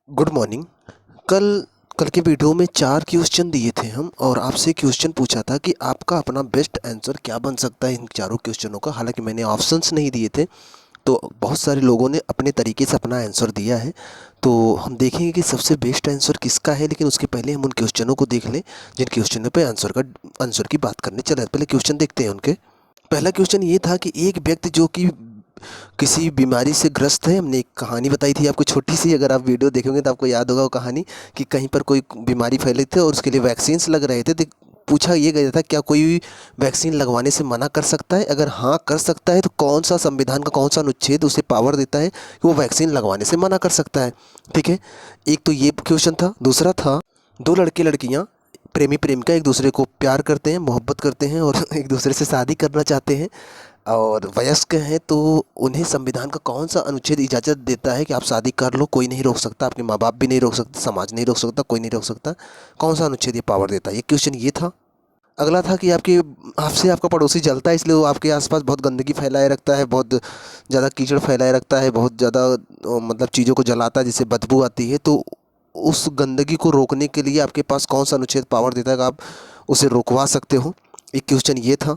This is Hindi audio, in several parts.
Good morning. कल कल के वीडियो में 4 क्वेश्चन दिए थे हम और आपसे क्वेश्चन पूछा था कि आपका अपना बेस्ट आंसर क्या बन सकता है इन चारों क्वेश्चनों का। हालांकि मैंने ऑप्शंस नहीं दिए थे, तो बहुत सारे लोगों ने अपने तरीके से अपना आंसर दिया है। तो हम देखेंगे कि सबसे बेस्ट आंसर किसका है, लेकिन उसके पहले हम उन क्वेश्चनों को देख लें जिन क्वेश्चनों पे आंसर की बात करने चले। पहले क्वेश्चन देखते हैं उनके। पहला क्वेश्चन ये था कि एक व्यक्ति जो कि किसी बीमारी से ग्रस्त है। हमने एक कहानी बताई थी आपको छोटी सी, अगर आप वीडियो देखेंगे तो आपको याद होगा वो कहानी, कि कहीं पर कोई बीमारी फैली थी और उसके लिए वैक्सीन्स लग रहे थे। तो पूछा ये गया था क्या कोई वैक्सीन लगवाने से मना कर सकता है, अगर हाँ कर सकता है तो कौन सा संविधान का कौन सा अनुच्छेद उसे पावर देता है कि वो वैक्सीन लगवाने से मना कर सकता है। ठीक है, एक तो ये क्वेश्चन था। दूसरा था, दो लड़के लड़कियाँ प्रेमी प्रेमिका एक दूसरे को प्यार करते हैं, मोहब्बत करते हैं और एक दूसरे से शादी करना चाहते हैं और वयस्क हैं, तो उन्हें संविधान का कौन सा अनुच्छेद इजाज़त देता है कि आप शादी कर लो, कोई नहीं रोक सकता, आपके माँ बाप भी नहीं रोक सकते, समाज नहीं रोक सकता, कोई नहीं रोक सकता। कौन सा अनुच्छेद ये पावर देता है, ये क्वेश्चन ये था। अगला था कि आपके आपसे आपका पड़ोसी जलता है, इसलिए वो आपके आसपास बहुत गंदगी फैलाए रखता है, बहुत ज़्यादा कीचड़ फैलाए रखता है, बहुत ज़्यादा मतलब चीज़ों को जलाता है जिससे बदबू आती है। तो उस गंदगी को रोकने के लिए आपके पास कौन सा अनुच्छेद पावर देता है कि आप उसे रुकवा सकते हो। एक क्वेश्चन ये था।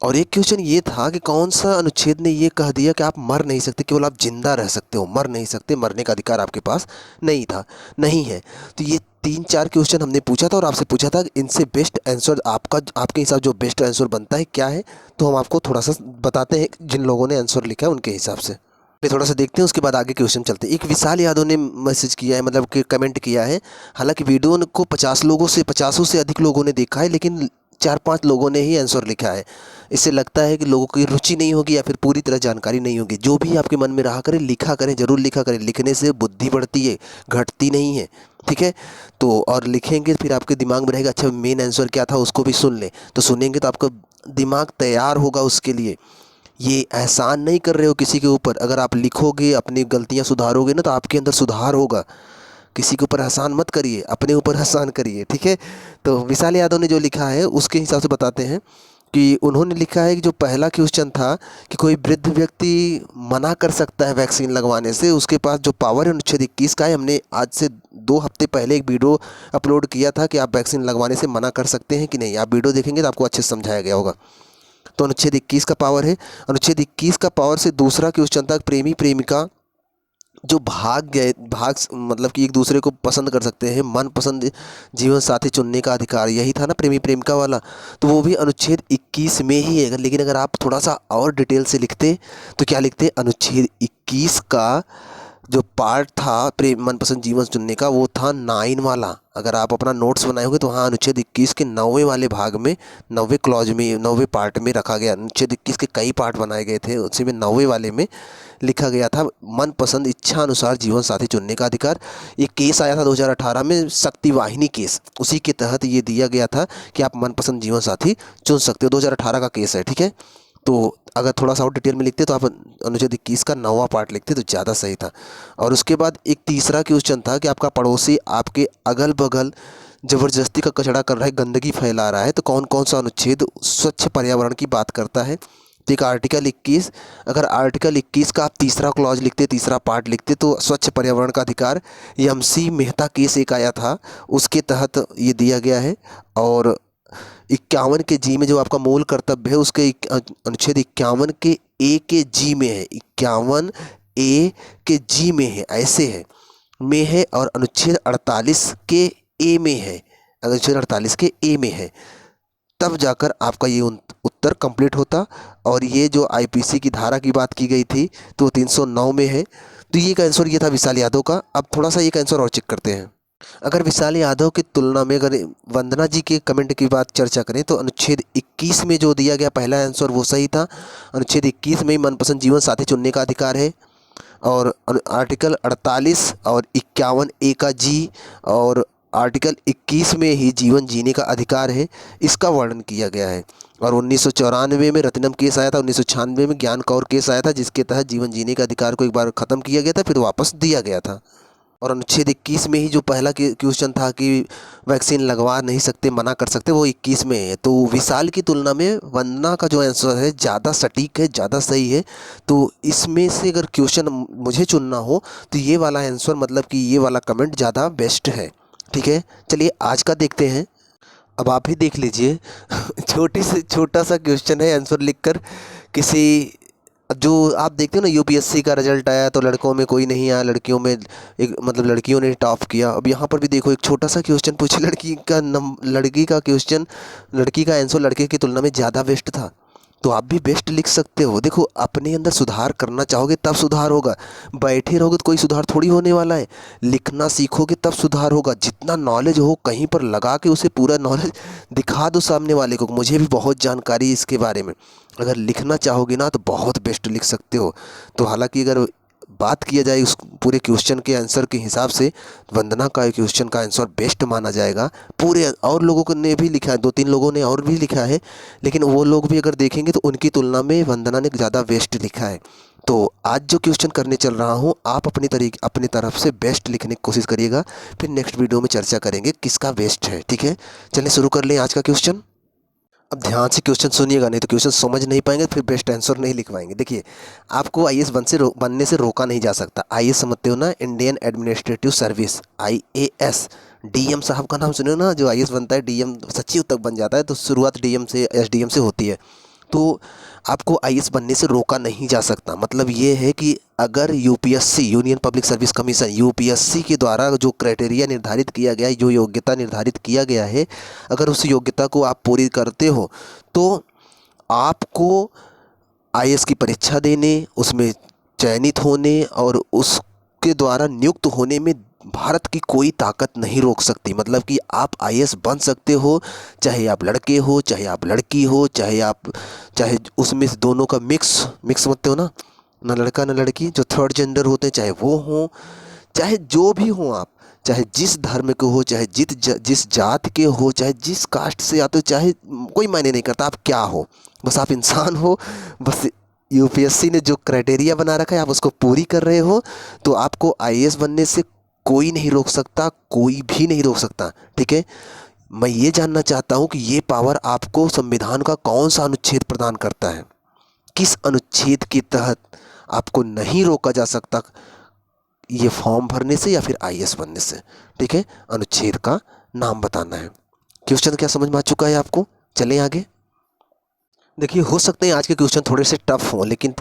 और एक क्वेश्चन ये था कि कौन सा अनुच्छेद ने ये कह दिया कि आप मर नहीं सकते, केवल आप जिंदा रह सकते हो, मर नहीं सकते, मरने का अधिकार आपके पास नहीं था, नहीं है। तो ये 3-4 क्वेश्चन हमने पूछा था और आपसे पूछा था कि इनसे बेस्ट आंसर आपका, आपके हिसाब जो बेस्ट आंसर बनता है क्या है। तो हम आपको थोड़ा सा बताते हैं जिन लोगों ने आंसर लिखा है उनके हिसाब से। ये थोड़ा सा देखते हैं, उसके बाद आगे क्वेश्चन चलते हैं। एक विशाल यादव ने मैसेज किया है, मतलब कि कमेंट किया है। हालांकि वीडियो को 50 से अधिक लोगों ने देखा है, लेकिन 4-5 लोगों ने ही आंसर लिखा है। इससे लगता है कि लोगों की रुचि नहीं होगी या फिर पूरी तरह जानकारी नहीं होगी। जो भी आपके मन में रहा करें, लिखा करें, ज़रूर लिखा करें। लिखने से बुद्धि बढ़ती है, घटती नहीं है। ठीक है, तो और लिखेंगे फिर आपके दिमाग में रहेगा अच्छा मेन आंसर क्या था, उसको भी सुन लें। तो सुनेंगे तो आपका दिमाग तैयार होगा उसके लिए। ये एहसान नहीं कर रहे हो किसी के ऊपर, अगर आप लिखोगे, अपनी गलतियाँ सुधारोगे ना, तो आपके अंदर सुधार होगा। किसी के ऊपर एहसान मत करिए, अपने ऊपर एहसान करिए। ठीक है, तो विशाल यादव ने जो लिखा है उसके हिसाब से बताते हैं कि उन्होंने लिखा है कि जो पहला क्वेश्चन था कि कोई वृद्ध व्यक्ति मना कर सकता है वैक्सीन लगवाने से, उसके पास जो पावर है अनुच्छेद 21 का है। हमने आज से 2 हफ्ते पहले एक वीडियो अपलोड किया था कि आप वैक्सीन लगवाने से मना कर सकते हैं कि नहीं। आप वीडियो देखेंगे तो आपको अच्छे से समझाया गया होगा। तो अनुच्छेद 21 का पावर है। अनुच्छेद 21 का पावर से दूसरा क्वेश्चन था, प्रेमी प्रेमिका जो भाग गए, मतलब कि एक दूसरे को पसंद कर सकते हैं, मनपसंद जीवन साथी चुनने का अधिकार, यही था ना प्रेमी प्रेमिका वाला। तो वो भी अनुच्छेद 21 में ही है। लेकिन अगर आप थोड़ा सा और डिटेल से लिखते तो क्या लिखते, अनुच्छेद 21 का जो पार्ट था प्रेम मनपसंद जीवन चुनने का, वो था 9 वाला। अगर आप अपना नोट्स बनाए होंगे तो हाँ, अनुच्छेद 21 के 9वें वाले भाग में, 9वें क्लॉज में, 9वें पार्ट में रखा गया। अनुच्छेद 21 के कई पार्ट बनाए गए थे, उसी में 9वें वाले में लिखा गया था मनपसंद इच्छा अनुसार जीवन साथी चुनने का अधिकार। ये केस आया था 2018 में, शक्ति वाहिनी केस, उसी के तहत ये दिया गया था कि आप मनपसंद जीवन साथी चुन सकते हो। 2018 का केस है। ठीक है, तो अगर थोड़ा सा और डिटेल में लिखते तो आप अनुच्छेद 21 का 9वां पार्ट लिखते तो ज़्यादा सही था। और उसके बाद एक तीसरा क्वेश्चन था कि आपका पड़ोसी आपके अगल बगल ज़बरदस्ती का कचरा कर रहा है, गंदगी फैला रहा है, तो कौन कौन सा अनुच्छेद स्वच्छ पर्यावरण की बात करता है। तो एक आर्टिकल 21, अगर आर्टिकल 21 का आप तीसरा क्लॉज लिखते, तीसरा पार्ट लिखते, तो स्वच्छ पर्यावरण का अधिकार, MC मेहता केस एक आया था, उसके तहत ये दिया गया है। और 51 के जी में जो आपका मूल कर्तव्य है, उसके अनुच्छेद 51 के A के G में है, 51 A के G में है, ऐसे है में है। और अनुच्छेद 48 के A में है, अनुच्छेद 48 के A में है, तब जाकर आपका ये उत्तर कंप्लीट होता। और ये जो IPC की धारा की बात की गई थी तो 309 में है। तो ये का आंसर ये था विशाल यादव का। अब थोड़ा सा एक आंसर और चेक करते हैं। अगर विशाल यादव की तुलना में अगर वंदना जी के कमेंट की बात चर्चा करें तो अनुच्छेद 21 में जो दिया गया पहला आंसर वो सही था। अनुच्छेद 21 में मनपसंद जीवन साथी चुनने का अधिकार है। और आर्टिकल 48 और 51 A का G और आर्टिकल 21 में ही जीवन जीने का अधिकार है, इसका वर्णन किया गया है। और 1994 में रत्नम केस आया था, 1996 में ज्ञान कौर केस आया था, जिसके तहत जीवन जीने का अधिकार को एक बार ख़त्म किया गया था, फिर वापस दिया गया था। और अनुच्छेद 21 में ही जो पहला क्वेश्चन था कि वैक्सीन लगवा नहीं सकते, मना कर सकते, वो 21 में है। तो विशाल की तुलना में वंदना का जो आंसर है ज़्यादा सटीक है, ज़्यादा सही है। तो इसमें से अगर क्वेश्चन मुझे चुनना हो तो ये वाला आंसर, मतलब कि ये वाला कमेंट ज़्यादा बेस्ट है। ठीक है, चलिए आज का देखते हैं। अब आप ही देख लीजिए छोटी से छोटा सा क्वेश्चन है, आंसर लिखकर किसी, जो आप देखते हो ना यूपीएससी का रिजल्ट आया तो लड़कों में कोई नहीं आया, लड़कियों में एक, मतलब लड़कियों ने टॉप किया। अब यहाँ पर भी देखो एक छोटा सा क्वेश्चन पूछे, लड़की का क्वेश्चन, लड़की का आंसर लड़के की तुलना में ज़्यादा बेस्ट था। तो आप भी बेस्ट लिख सकते हो। देखो अपने अंदर सुधार करना चाहोगे तब सुधार होगा, बैठे रहोगे तो कोई सुधार थोड़ी होने वाला है। लिखना सीखोगे तब सुधार होगा। जितना नॉलेज हो कहीं पर लगा के उसे पूरा नॉलेज दिखा दो सामने वाले को, मुझे भी बहुत जानकारी है इसके बारे में। अगर लिखना चाहोगे ना तो बहुत बेस्ट लिख सकते हो। तो हालांकि अगर बात किया जाए उस पूरे क्वेश्चन के आंसर के हिसाब से, वंदना का क्वेश्चन का आंसर बेस्ट माना जाएगा। पूरे और लोगों को ने भी लिखा है, 2-3 लोगों ने और भी लिखा है, लेकिन वो लोग भी अगर देखेंगे तो उनकी तुलना में वंदना ने ज़्यादा बेस्ट लिखा है। तो आज जो क्वेश्चन करने चल रहा हूँ, आप अपनी तरफ से बेस्ट लिखने की कोशिश करिएगा। फिर नेक्स्ट वीडियो में चर्चा करेंगे किसका बेस्ट है। ठीक है, चलिए शुरू कर लें आज का क्वेश्चन। अब ध्यान से क्वेश्चन सुनिएगा, नहीं तो क्वेश्चन समझ नहीं पाएंगे, फिर बेस्ट आंसर नहीं लिख पाएंगे। देखिए, आपको आईएएस बनने से रोका नहीं जा सकता। आईएएस समझते हो ना, Indian administrative service, IAS. DM साहब का नाम सुने हो ना, जो आईएएस बनता है डीएम सचिव तक बन जाता है, तो शुरुआत डीएम से, एसडीएम से होती है। तो आपको आईएएस बनने से रोका नहीं जा सकता। मतलब ये है कि अगर UPSC, union public service commission, UPSC के द्वारा जो क्राइटेरिया निर्धारित किया गया है, जो योग्यता निर्धारित किया गया है, अगर उस योग्यता को आप पूरी करते हो तो आपको आईएएस की परीक्षा देने, उसमें चयनित होने और उसके द्वारा नियुक्त होने में भारत की कोई ताकत नहीं रोक सकती। मतलब कि आप आईएएस बन सकते हो, चाहे आप लड़के हो, चाहे आप लड़की हो, चाहे उसमें से दोनों का मिक्स समझते हो ना, ना लड़का ना लड़की, जो थर्ड जेंडर होते हैं, चाहे वो हों, चाहे जो भी हो आप, चाहे जिस धर्म के हो, चाहे जिस जात के हो, चाहे जिस कास्ट से आते हो, चाहे कोई मायने नहीं करता आप क्या हो, बस आप इंसान हो। बस यूपीएससी ने जो क्राइटेरिया बना रखा है आप उसको पूरी कर रहे हो, तो आपको आईएएस बनने से कोई नहीं रोक सकता, कोई भी नहीं रोक सकता। ठीक है, मैं ये जानना चाहता हूँ कि ये पावर आपको संविधान का कौन सा अनुच्छेद प्रदान करता है, किस अनुच्छेद के तहत आपको नहीं रोका जा सकता ये फॉर्म भरने से या फिर आईएएस बनने से। ठीक है, अनुच्छेद का नाम बताना है। क्वेश्चन क्या समझ में आ चुका है आपको? चलें आगे। देखिए, हो सकते हैं आज के क्वेश्चन थोड़े से टफ हों, लेकिन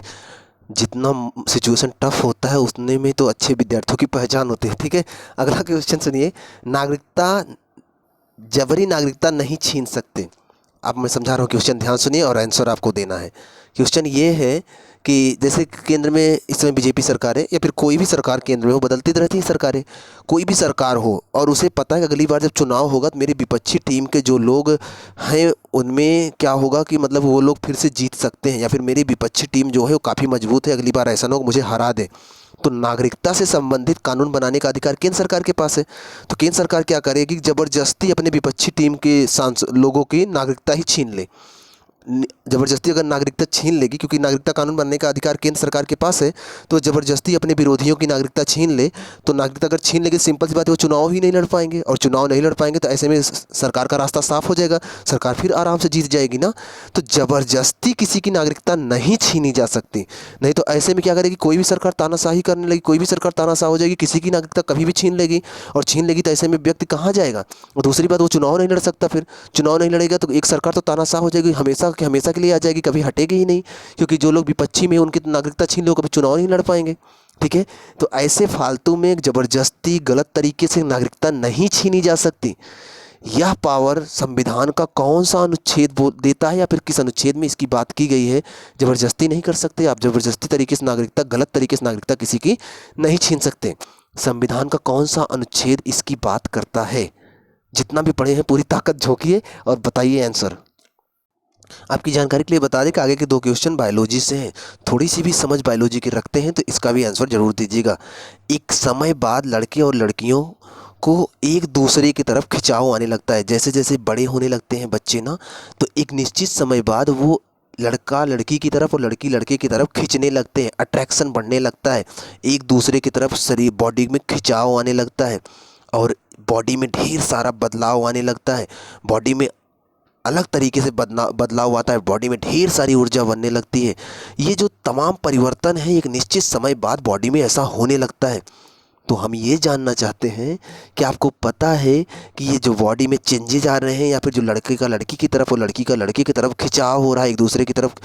जितना सिचुएशन टफ होता है उतने में तो अच्छे विद्यार्थियों की पहचान होती है। ठीक है, अगला क्वेश्चन सुनिए। जबरी नागरिकता नहीं छीन सकते। अब मैं समझा रहा हूँ, क्वेश्चन ध्यान सुनिए और आंसर आपको देना है। क्वेश्चन ये है कि जैसे केंद्र में इस समय बीजेपी सरकार है, या फिर कोई भी सरकार केंद्र में हो, बदलती रहती है सरकारें, कोई भी सरकार हो, और उसे पता है कि अगली बार जब चुनाव होगा तो मेरी विपक्षी टीम के जो लोग हैं उनमें क्या होगा कि मतलब वो लोग फिर से जीत सकते हैं, या फिर मेरी विपक्षी टीम जो है वो काफ़ी मजबूत है, अगली बार ऐसा ना हो मुझे हरा दे। तो नागरिकता से संबंधित कानून बनाने का अधिकार केंद्र सरकार के पास है। तो केंद्र सरकार क्या करेगी, ज़बरदस्ती अपने विपक्षी टीम के लोगों की नागरिकता ही छीन ले। ज़बरदस्ती अगर नागरिकता छीन लेगी, क्योंकि नागरिकता कानून बनने का अधिकार केंद्र सरकार के पास है, तो ज़बरदस्ती अपने विरोधियों की नागरिकता छीन ले, तो नागरिकता अगर छीन लेगी, सिंपल सी बात है वो चुनाव ही नहीं लड़ पाएंगे, और चुनाव नहीं लड़ पाएंगे तो ऐसे में सरकार का रास्ता साफ हो जाएगा, सरकार फिर आराम से जीत जाएगी ना। तो ज़बरदस्ती किसी की नागरिकता नहीं छीनी जा सकती। नहीं तो ऐसे में क्या करेगी, कोई भी सरकार तानाशाही करने लगी, कोई भी सरकार तानाशाह हो जाएगी, किसी की नागरिकता कभी भी छीन लेगी, और छीन लेगी तो ऐसे में व्यक्ति कहाँ जाएगा। और दूसरी बात, वो चुनाव नहीं लड़ सकता, फिर चुनाव नहीं लड़ेगा तो एक सरकार तो तानाशाह हो जाएगी, हमेशा के लिए आ जाएगी, कभी हटेगी ही नहीं, क्योंकि जो लोग विपक्षी में उनकी नागरिकता छीन लो, कभी चुनाव नहीं लड़ पाएंगे। ठीक है, तो ऐसे फालतू में जबरदस्ती गलत तरीके से नागरिकता नहीं छीनी जा सकती। यह पावर संविधान का कौन सा अनुच्छेद देता है, या फिर किस अनुच्छेद में इसकी बात की गई है। जबरदस्ती नहीं कर सकते आप, जबरदस्ती तरीके से नागरिकता, गलत तरीके से नागरिकता किसी की नहीं छीन सकते। संविधान का कौन सा अनुच्छेद इसकी बात करता है? जितना भी पढ़े हैं पूरी ताकत झोंकिए और बताइए आंसर। आपकी जानकारी के लिए बता दें कि आगे के 2 क्वेश्चन बायोलॉजी से हैं। थोड़ी सी भी समझ बायोलॉजी की रखते हैं तो इसका भी आंसर जरूर दीजिएगा। एक समय बाद लड़के और लड़कियों को एक दूसरे की तरफ खिंचाव आने लगता है। जैसे जैसे बड़े होने लगते हैं बच्चे ना, तो एक निश्चित समय बाद वो लड़का लड़की की तरफ और लड़की लड़के की तरफ खींचने लगते हैं, अट्रैक्शन बढ़ने लगता है, एक दूसरे की तरफ शरीर बॉडी में खिंचाव आने लगता है और बॉडी में ढेर सारा बदलाव आने लगता है, बॉडी में अलग तरीके से बदलाव आता है, बॉडी में ढेर सारी ऊर्जा बनने लगती है। ये जो तमाम परिवर्तन है एक निश्चित समय बाद बॉडी में ऐसा होने लगता है। तो हम ये जानना चाहते हैं कि आपको पता है कि ये जो बॉडी में चेंजेज आ रहे हैं या फिर जो लड़के का लड़की की तरफ और लड़की का लड़के की तरफ खिंचाव हो रहा है, एक दूसरे की तरफ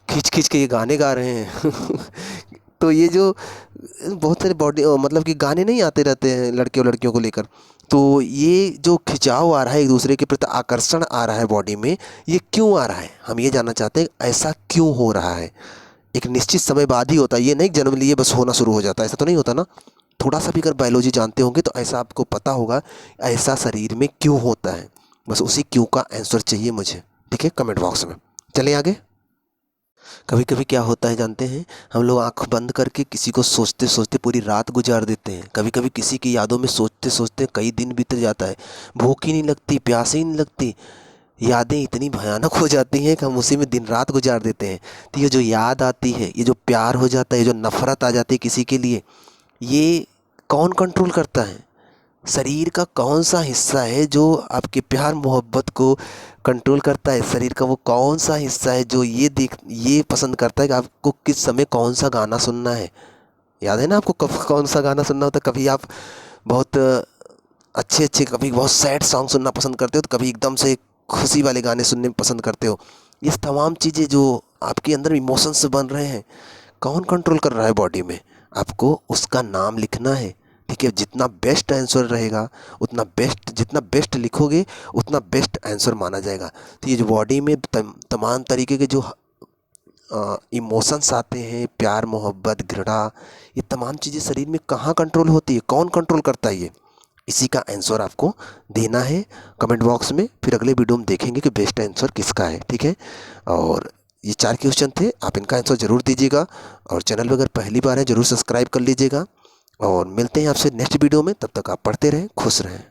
खींच खींच के ये गाने गा रहे हैं तो ये जो बहुत सारे बॉडी मतलब कि गाने नहीं आते रहते हैं लड़के और लड़कियों को लेकर, तो ये जो खिंचाव आ रहा है, एक दूसरे के प्रति आकर्षण आ रहा है बॉडी में, ये क्यों आ रहा है? हम ये जानना चाहते हैं ऐसा क्यों हो रहा है। एक निश्चित समय बाद ही होता है, ये नहीं जन्म लिए बस होना शुरू हो जाता है, ऐसा तो नहीं होता ना। थोड़ा सा भी अगर बायोलॉजी जानते होंगे तो ऐसा आपको पता होगा ऐसा शरीर में क्यों होता है। बस उसी क्यों का आंसर चाहिए मुझे, ठीक है, कमेंट बॉक्स में। चलें आगे। कभी कभी क्या होता है जानते हैं, हम लोग आंख बंद करके किसी को सोचते सोचते पूरी रात गुजार देते हैं। कभी कभी किसी की यादों में सोचते सोचते कई दिन बीत जाता है, भूख ही नहीं लगती, प्यास ही नहीं लगती, यादें इतनी भयानक हो जाती हैं कि हम उसी में दिन रात गुजार देते हैं। तो ये जो याद आती है, ये जो प्यार हो जाता है, ये जो नफ़रत आ जाती है किसी के लिए, ये कौन कंट्रोल करता है? शरीर का कौन सा हिस्सा है जो आपके प्यार मोहब्बत को कंट्रोल करता है? शरीर का वो कौन सा हिस्सा है जो ये पसंद करता है कि आपको किस समय कौन सा गाना सुनना है? याद है ना आपको कब कौन सा गाना सुनना होता है? कभी आप बहुत अच्छे अच्छे, कभी बहुत सैड सॉन्ग सुनना पसंद करते हो, तो कभी एकदम से खुशी वाले गाने सुनने पसंद करते हो। ये तमाम चीज़ें जो आपके अंदर इमोशंस बन रहे हैं, कौन कंट्रोल कर रहा है बॉडी में? आपको उसका नाम लिखना है, ठीक है। जितना बेस्ट आंसर रहेगा उतना बेस्ट, जितना बेस्ट लिखोगे उतना बेस्ट आंसर माना जाएगा। तो ये जो बॉडी में तमाम तरीके के जो इमोशंस आते हैं, प्यार मोहब्बत घृणा, ये तमाम चीज़ें शरीर में कहाँ कंट्रोल होती है, कौन कंट्रोल करता है? ये इसी का आंसर आपको देना है कमेंट बॉक्स में। फिर अगले वीडियो में देखेंगे कि बेस्ट आंसर किसका है, ठीक है। और ये 4 क्वेश्चन थे, आप इनका आंसर ज़रूर दीजिएगा और चैनल पर अगर पहली बार है ज़रूर सब्सक्राइब कर लीजिएगा। और मिलते हैं आपसे नेक्स्ट वीडियो में, तब तक आप पढ़ते रहें, खुश रहें।